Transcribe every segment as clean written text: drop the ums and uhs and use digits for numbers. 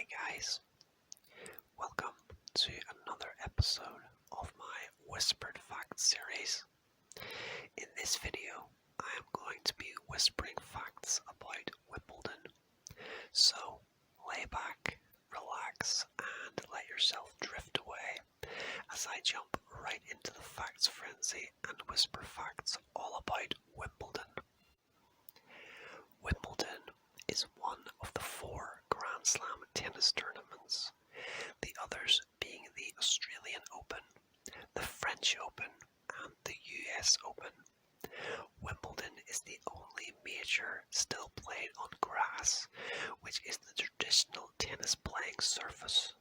Hey guys, welcome to another episode of my Whispered Facts series. In this video, I am going to be whispering facts about Wimbledon. So lay back, relax, and let yourself drift away as I jump right into the facts frenzy and whisper facts all about Wimbledon. Wimbledon is one of the 4 Grand Slam tennis tournaments, the others being the Australian Open, the French Open, and the US Open. Wimbledon is the only major still played on grass, which is the traditional tennis playing surface.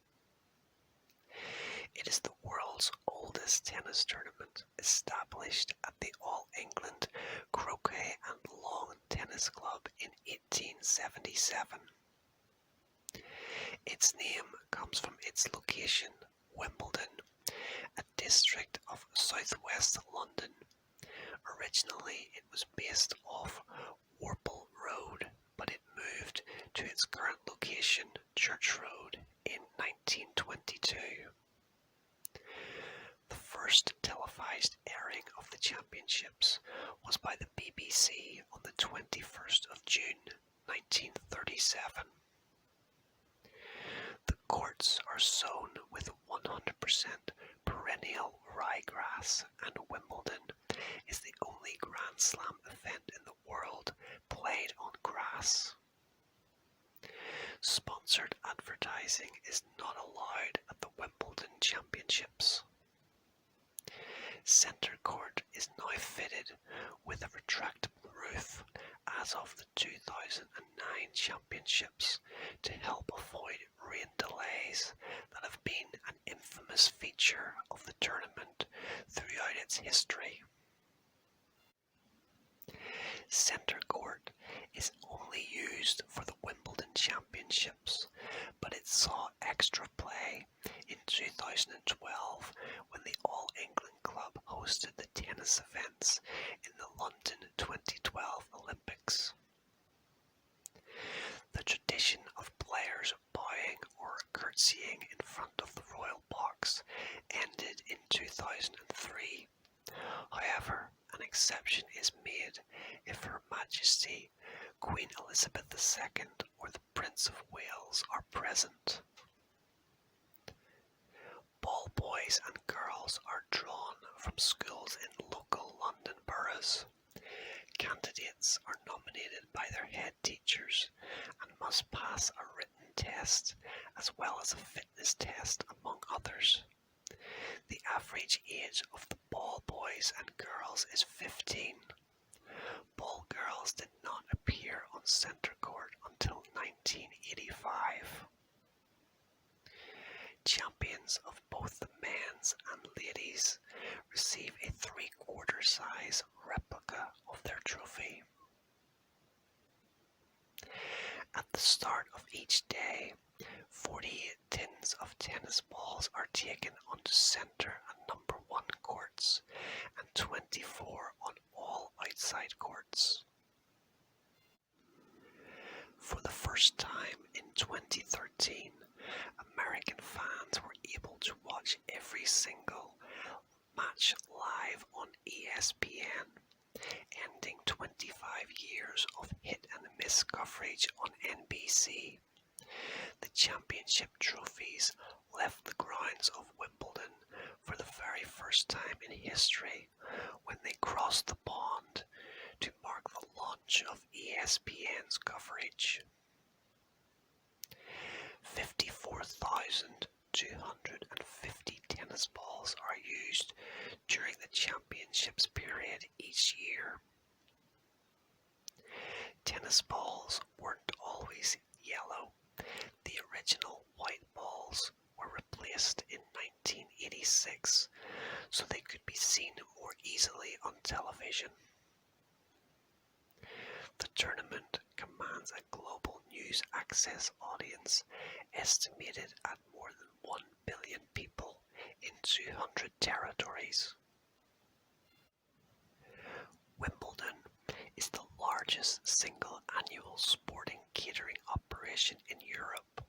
It is the world's oldest tennis tournament, established at the All England Croquet and Lawn Tennis Club in 1877. Its name comes from its location, Wimbledon, a district of southwest London. Originally it was based off Warple Road, but it moved to its current location, Church Road, in 1922. The first televised airing of the championships was by the BBC on the 21st of June 1937. The courts are sown with 100% perennial ryegrass, and Wimbledon is the only Grand Slam event in the world played on grass. Sponsored advertising is not allowed at the Wimbledon Championships. Centre court is now fitted with a retractable roof as of the 2009 championships to help avoid rain delays that have been an infamous feature of the tournament throughout its history. Centre court is only used for the Wimbledon Championships, but it saw extra play in 2012 when the All England Club hosted the tennis events in the London 2012 Olympics. The tradition of players bowing or curtsying in front of the royal box ended in 2003. However, an exception is made if Her Majesty Queen Elizabeth II or the Prince of Wales are present. Ball boys and girls are drawn from schools in local London boroughs. Candidates are nominated by their head teachers and must pass a written test as well as a fitness test, among others. The average age of the ball boys and girls is 15. Ball girls did not appear on centre court until 1985. Champions of both the men's and ladies receive a 3/4 size replica of their trophy. At the start of each day, 48 tins of tennis balls are taken onto centre and number 1 courts and 24 on all outside courts. For the first time in 2013, American fans were able to watch every single match live on ESPN, ending 25 years of hit-and-miss coverage on NBC. The championship trophies left the grounds of Wimbledon for the very first time in history when they crossed the pond to mark the launch of ESPN's coverage. 54,250 tennis balls are used during the championships period each year. Tennis balls weren't always yellow. The original white balls were replaced in 1986 so they could be seen more easily on television. The tournament commands a global news access audience estimated at more than 1 billion people in 200 territories. Wimbledon is the largest single annual sporting catering operation in Europe,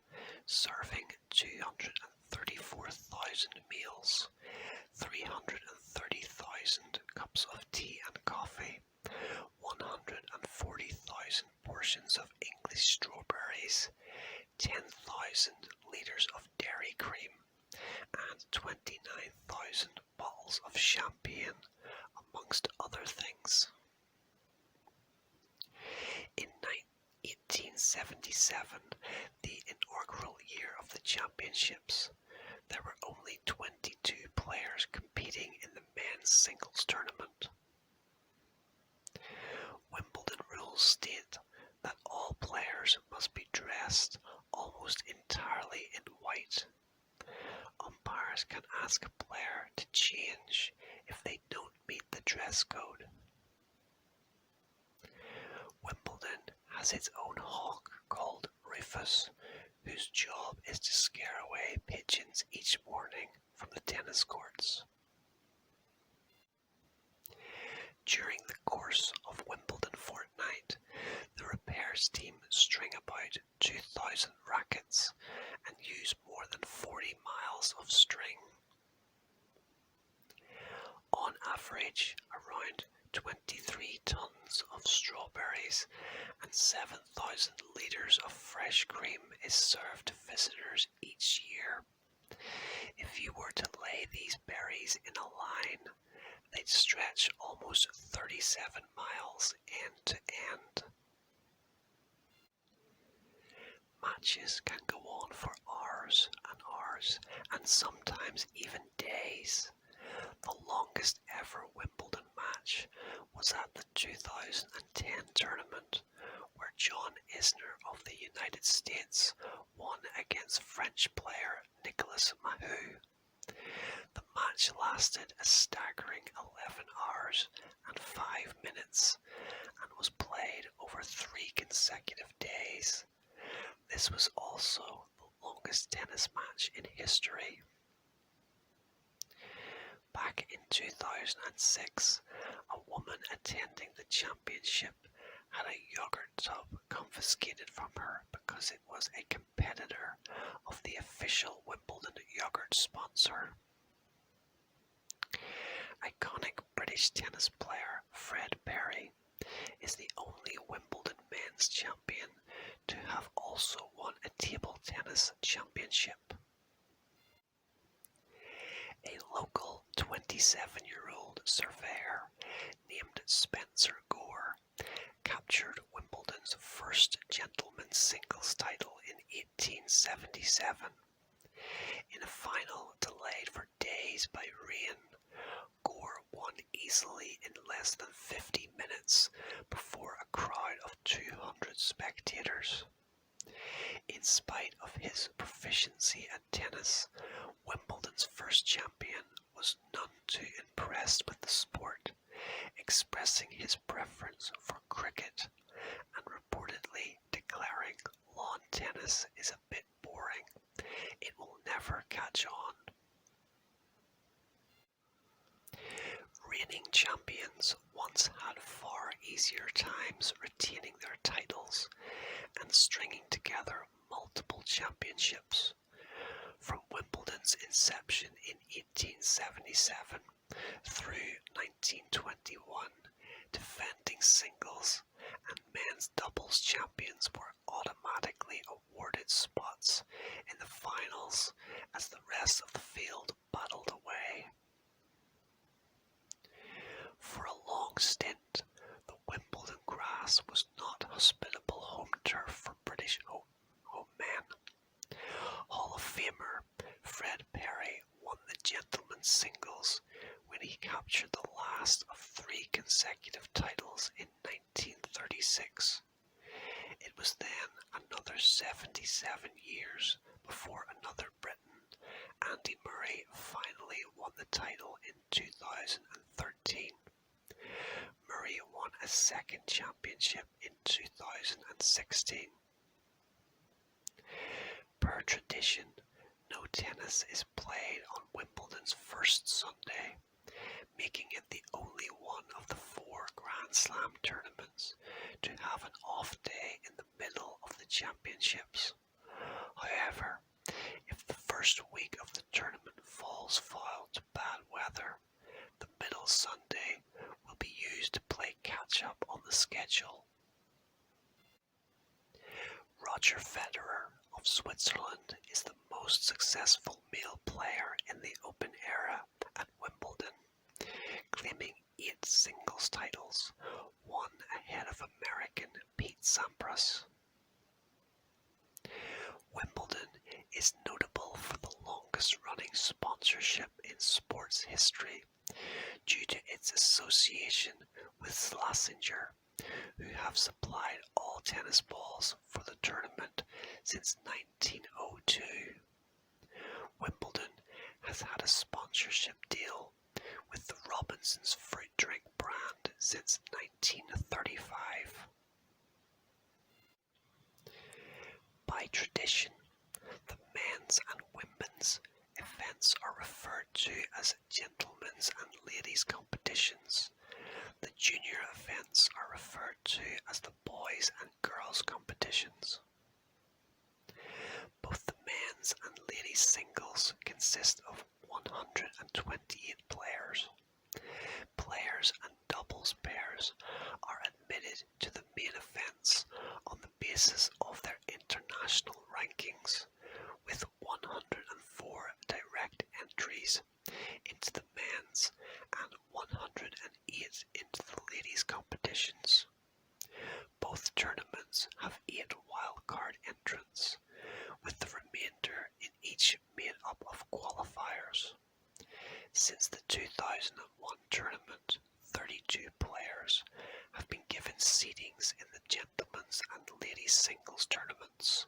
serving 234,000 meals, 330,000 cups of tea and coffee, 140,000 portions of English strawberries, 10,000 litres of dairy cream, and 29,000 bottles of champagne, amongst other things. In 1877, the inaugural year of the championships, there were only 22 players competing in the men's singles tournament. Wimbledon rules state that all players must be dressed almost entirely in white. Umpires can ask a player to change if they don't meet the dress code. Wimbledon has its own hawk called Rufus, whose job is to scare away pigeons each morning from the tennis courts. During the course of Wimbledon fortnight, the repairs team string about 2,000 rackets and use more than 40 miles of string. On average, around 23 tons of strawberries and 7,000 litres of fresh cream is served to visitors each year. If you were to lay these berries in a line, they'd stretch almost 37 miles end to end. Matches can go on for hours and sometimes even days. The longest ever Wimbledon match was at the 2010 tournament, where John Isner of the United States won against French player Nicolas Mahut. The match lasted a staggering 11 hours and 5 minutes and was played over 3 consecutive days. This was also the longest tennis match in history. Back in 2006, a woman attending the championship had a yogurt tub confiscated from her because it was a competitor of the official Wimbledon yogurt sponsor. Iconic British tennis player Fred Perry is the only Wimbledon men's champion to have also won a table tennis championship. A local 27-year-old surveyor named Spencer Gore captured Wimbledon's first gentlemen's singles title in 1877. In a final delayed for days by rain, Gore won easily in less than 50 minutes before a crowd of 200 spectators. In spite of his proficiency at tennis, Wimbledon's first champion was none too impressed with the sport, expressing his preference for cricket and reportedly declaring lawn tennis is a bit boring. It will never catch on. Reigning champions once had far easier times retaining their titles and stringing together multiple championships. From Wimbledon's inception in 1877 through 1921, defending singles and men's doubles champions were automatically awarded spots in the finals as the rest of the field battled away. For a long stint, the Wimbledon grass was not hospitable home turf for British home men. Hall of Famer Fred Perry won the gentlemen's singles when he captured the last of 3 consecutive titles in 1936. It was then another 77 years before another Briton, Andy Murray, finally won the title in 2013. Murray won a second championship in 2016. Per tradition, no tennis is played on Wimbledon's first Sunday, making it the only one of the 4 Grand Slam tournaments to have an off day in the middle of the championships. However, the schedule. Roger Federer of Switzerland is the most successful male player in the Open era at Wimbledon, claiming 8 singles titles, one ahead of American Pete Sampras. Wimbledon is notable for the longest-running sponsorship in sports history due to its association with Schlesinger, who have supplied all tennis balls for the tournament since 1902. Wimbledon has had a sponsorship deal with the Robinson's fruit drink brand since 1935. By tradition, the men's and women's events are referred to as gentlemen's and ladies' competitions. The junior events are referred to as the boys and girls' competitions. Both the men's and ladies' singles consist of 128 players. Players and doubles pairs are admitted to the main events on the basis of their international rankings, with 104 direct entries into the men's and 108 into the ladies' competitions. Both tournaments have 8 wildcard entrants, with the remainder in each made up of qualifiers. Since the 2001 tournament, 32 players have been given seedings in the gentlemen's and ladies' singles tournaments.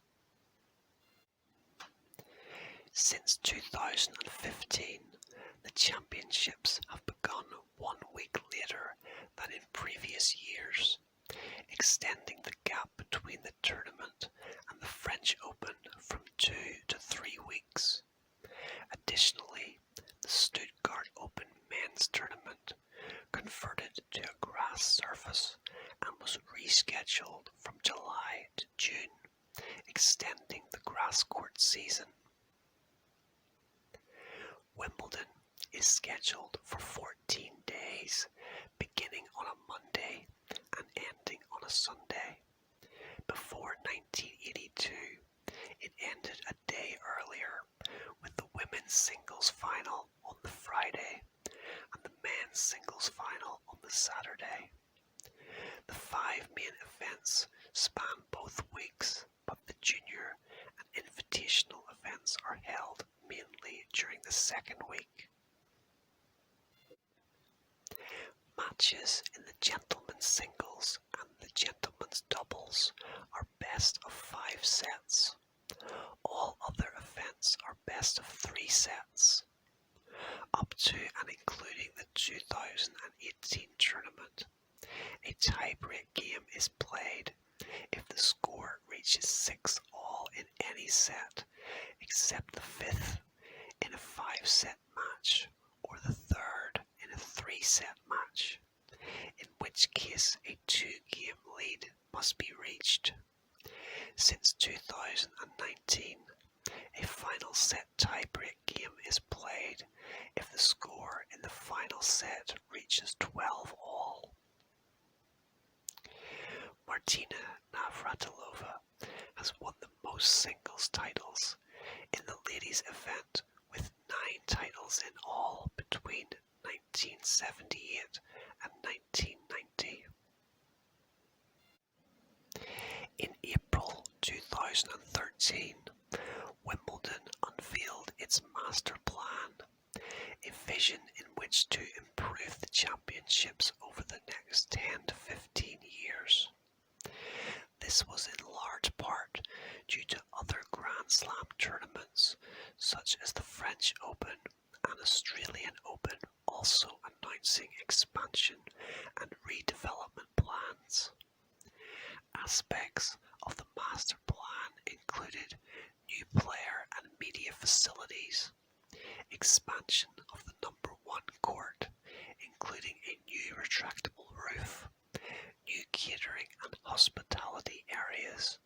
Since 2015, the championships have begun 1 week later than in previous years, extending the gap between the tournament and the French Open from 2 to 3 weeks. Additionally, the Stuttgart Open men's tournament converted to a grass surface and was rescheduled from July to June, extending the grass court season. Wimbledon is scheduled for 14 days, beginning on a Monday and ending on a Sunday. Before 1982, it ended a day earlier, with the women's singles final on the Friday and the men's singles final on the Saturday. The 5 main events span both weeks, but the junior and invitational events are held mainly during the second week. Matches in the gentlemen's singles and the gentlemen's doubles are best of 5 sets. All other events are best of 3 sets. Up to and including the 2018 tournament, a tie-break game is played if the score reaches 6-all in any set, except the 5th in a 5-set match or the 3rd in a 3-set match, in which case a 2-game lead must be reached. Since 2019, a final set tie-break game is played if the score in the final set reaches 12-all. Martina Navratilova has won the most singles titles in the ladies' event, with 9 titles in all between 1978 and 1990. In April 2013, Wimbledon unveiled its master plan, a vision in which to improve the championships over the next 10 to 15 years. This was in large part due to other Grand Slam tournaments, such as the French Open and Australian Open, also announcing expansion and redevelopment plans. Aspects of the master plan included new player and media facilities, expansion of the number 1 court, including a new retractable roof, new catering and hospitality areas,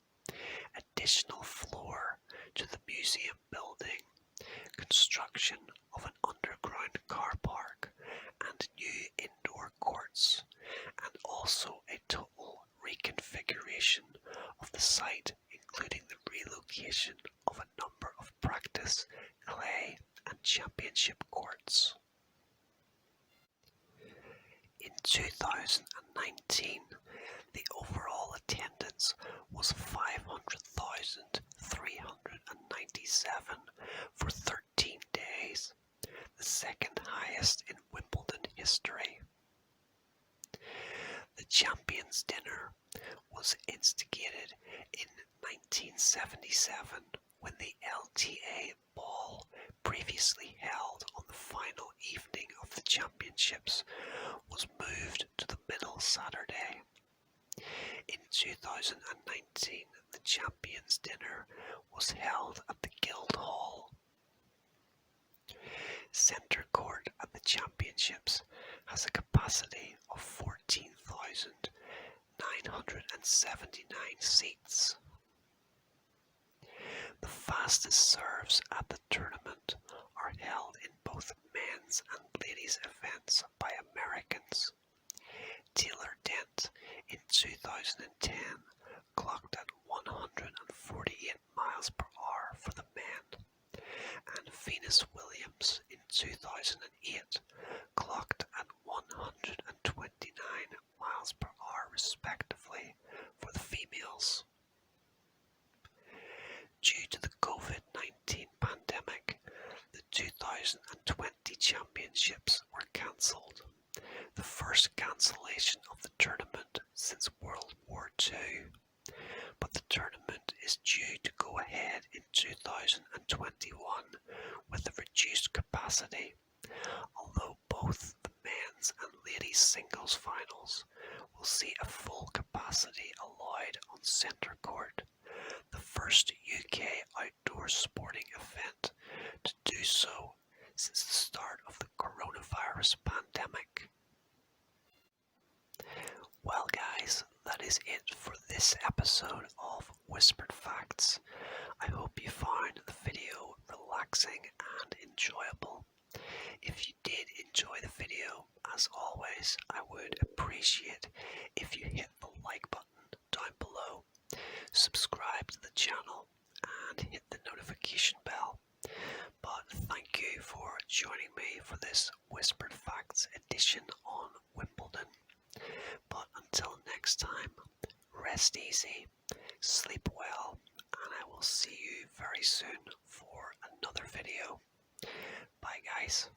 additional floor to the museum building, construction of an underground car park and new indoor courts, and also a total site, including the relocation of a number of practice, clay and championship courts. In 2019, the overall attendance was 500,397 for 13 days, the second highest in Wimbledon history. The Champions Dinner was instigated in 1977 when the LTA ball, previously held on the final evening of the championships, was moved to the middle Saturday. In 2019, the Champions Dinner was held at the Guildhall. Centre Court at the Championships has a capacity of 14,979 seats. The fastest serves at the tournament are held in both men's and ladies' events by Americans. Taylor Dent in 2010 clocked at 148 miles per hour for the men, and Venus Williams in 2008 clocked at 129 miles per hour respectively for the females. Due to the COVID-19 pandemic, the 2020 championships were cancelled, the first cancellation of the tournament since World War II, but the tournament is due to go ahead in 2021 with a reduced capacity, although both the men's and ladies' singles finals will see a full capacity allowed on Centre Court, the first UK outdoor sporting event to do so since the start of the coronavirus pandemic. Well guys, that is it for this episode of Whispered Facts. I hope you found the video relaxing and enjoyable. If you did enjoy the video, as always, I would appreciate if you hit the like button down below, subscribe to the channel and hit the notification bell. But thank you for joining me for this Whispered Facts edition on Wimbledon. But until next time, rest easy, sleep well, and I will see you very soon for another video. Bye guys.